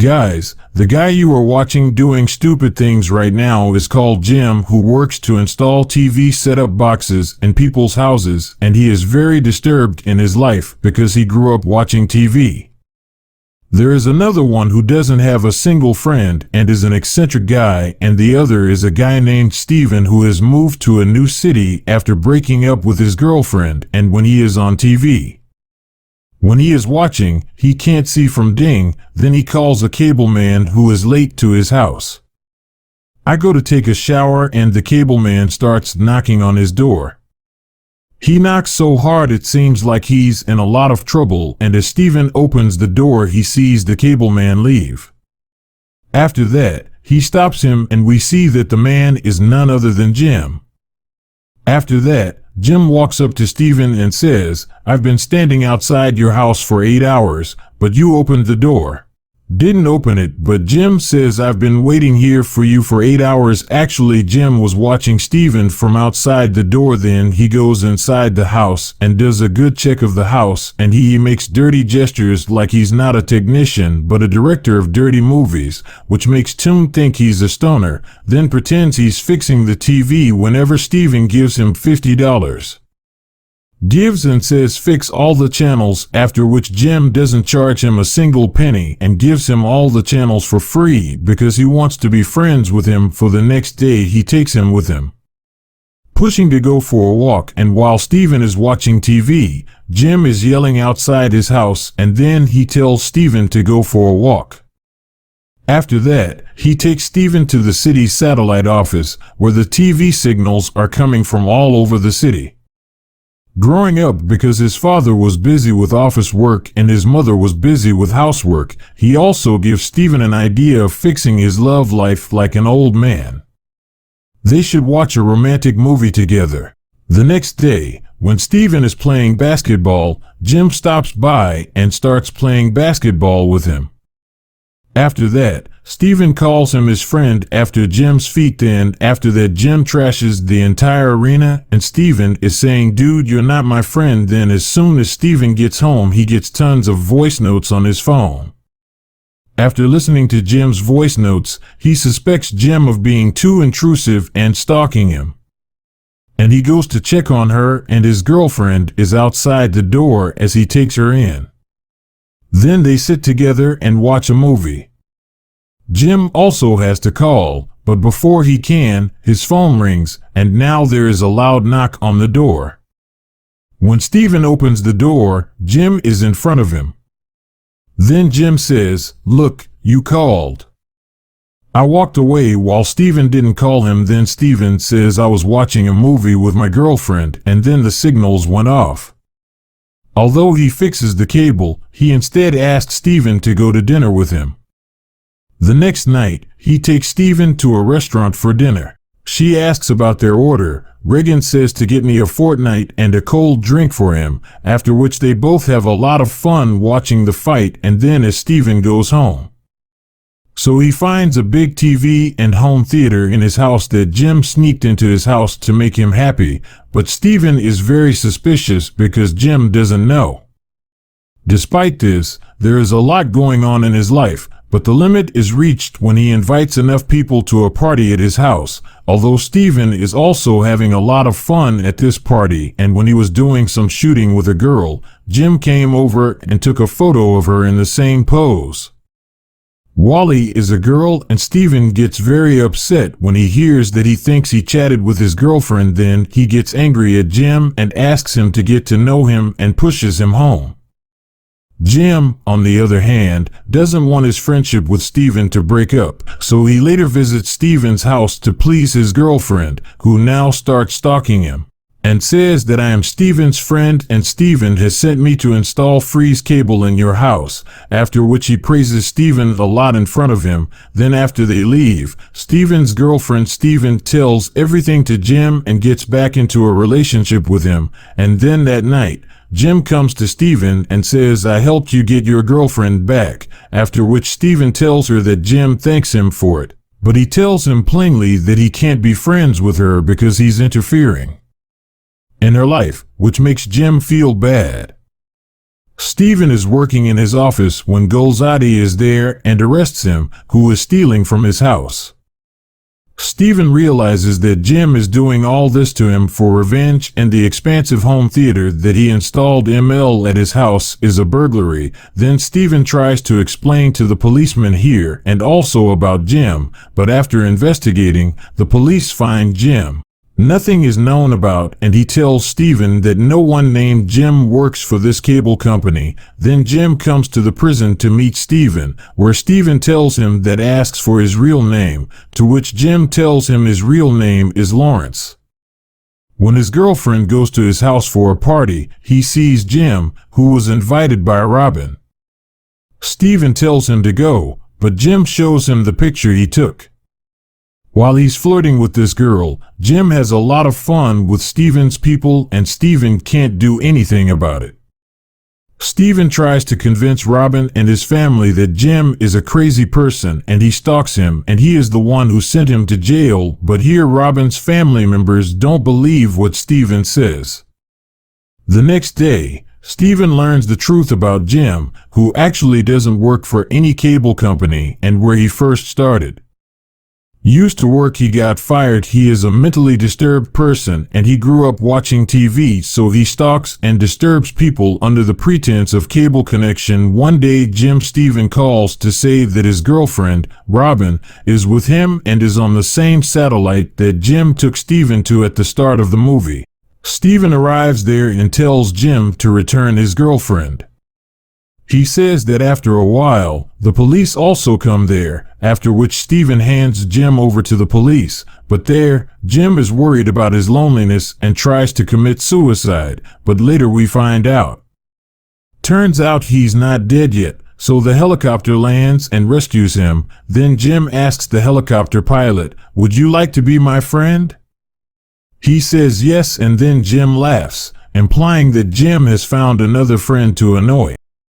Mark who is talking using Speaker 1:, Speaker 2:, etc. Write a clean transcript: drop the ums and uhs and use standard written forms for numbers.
Speaker 1: Guys, the guy you are watching doing stupid things right now is called Jim, who works to install TV setup boxes in people's houses, and he is very disturbed in his life because he grew up watching TV. There is another one who doesn't have a single friend and is an eccentric guy, and the other is a guy named Steven who has moved to a new city after breaking up with his girlfriend, and when he is on TV, when he is watching, he can't see from ding, then he calls a cable man who is late to his house. I go to take a shower and the cable man starts knocking on his door. He knocks so hard it seems like he's in a lot of trouble, and as Steven opens the door he sees the cable man leave. After that, he stops him and we see that the man is none other than Jim. After that, Jim walks up to Steven and says, "I've been standing outside your house for 8 hours, but you opened the door." Didn't open it, but Jim says, "I've been waiting here for you for 8 hours. Actually, Jim was watching Steven from outside the door. Then he goes inside the house and does a good check of the house, and he makes dirty gestures like he's not a technician but a director of dirty movies, which makes Tim think he's a stoner, then pretends he's fixing the TV whenever Steven gives him $50. Gives and says fix all the channels, after which Jim doesn't charge him a single penny and gives him all the channels for free because he wants to be friends with him. For the next day he takes him with him, pushing to go for a walk, and while Steven is watching TV, Jim is yelling outside his house, and then he tells Steven to go for a walk. After that, he takes Steven to the city's satellite office where the TV signals are coming from all over the city. Growing up, because his father was busy with office work and his mother was busy with housework, he also gives Steven an idea of fixing his love life like an old man. They should watch a romantic movie together. The next day, when Steven is playing basketball, Jim stops by and starts playing basketball with him. After that, Steven calls him his friend after Jim's feet. Then after that, Jim trashes the entire arena and Steven is saying, "Dude, you're not my friend." Then as soon as Steven gets home, he gets tons of voice notes on his phone. After listening to Jim's voice notes, he suspects Jim of being too intrusive and stalking him. And he goes to check on her, and his girlfriend is outside the door as he takes her in. Then they sit together and watch a movie. Jim also has to call, but before he can, his phone rings, and now there is a loud knock on the door. When Steven opens the door, Jim is in front of him. Then Jim says, "Look, you called." I walked away while Steven didn't call him. Then Steven says, "I was watching a movie with my girlfriend," and then the signals went off. Although he fixes the cable, he instead asked Steven to go to dinner with him. The next night, he takes Steven to a restaurant for dinner. She asks about their order. Regan says to get me a Fortnite and a cold drink for him, after which they both have a lot of fun watching the fight, and then as Steven goes home. So he finds a big TV and home theater in his house that Jim sneaked into his house to make him happy, but Steven is very suspicious because Jim doesn't know. Despite this, there is a lot going on in his life, but the limit is reached when he invites enough people to a party at his house, although Steven is also having a lot of fun at this party, and when he was doing some shooting with a girl, Jim came over and took a photo of her in the same pose. Wally is a girl, and Steven gets very upset when he hears that he thinks he chatted with his girlfriend. Then he gets angry at Jim and asks him to get to know him and pushes him home. Jim, on the other hand, doesn't want his friendship with Steven to break up, so he later visits Steven's house to please his girlfriend, who now starts stalking him, and says that I am Steven's friend and Steven has sent me to install freeze cable in your house, after which he praises Steven a lot in front of him. Then after they leave, Steven's girlfriend Steven tells everything to Jim and gets back into a relationship with him, and then that night, Jim comes to Steven and says, "I helped you get your girlfriend back," after which Steven tells her that Jim thanks him for it, but he tells him plainly that he can't be friends with her because he's interfering in her life, which makes Jim feel bad. Stephen is working in his office when Golzati is there and arrests him, who is stealing from his house. Stephen realizes that Jim is doing all this to him for revenge, and the expansive home theater that he installed at his house is a burglary. Then Stephen tries to explain to the policeman here and also about Jim, but after investigating, the police find Jim. Nothing is known about, and he tells Stephen that no one named Jim works for this cable company. Then Jim comes to the prison to meet Stephen, where Stephen tells him that asks for his real name, to which Jim tells him his real name is Lawrence. When his girlfriend goes to his house for a party, he sees Jim, who was invited by Robin. Stephen tells him to go, but Jim shows him the picture he took. While he's flirting with this girl, Jim has a lot of fun with Stephen's people, and Stephen can't do anything about it. Stephen tries to convince Robin and his family that Jim is a crazy person and he stalks him and he is the one who sent him to jail, but here Robin's family members don't believe what Stephen says. The next day, Stephen learns the truth about Jim, who actually doesn't work for any cable company and where he first started. Used to work, he got fired. He is a mentally disturbed person and he grew up watching TV, so he stalks and disturbs people under the pretense of cable connection. One day Stephen calls to say that his girlfriend, Robin, is with him and is on the same satellite that Jim took Stephen to at the start of the movie. Stephen arrives there and tells Jim to return his girlfriend. He says that after a while, the police also come there, after which Stephen hands Jim over to the police, but there, Jim is worried about his loneliness and tries to commit suicide, but later we find out. Turns out he's not dead yet, so the helicopter lands and rescues him. Then Jim asks the helicopter pilot, "Would you like to be my friend?" He says yes, and then Jim laughs, implying that Jim has found another friend to annoy.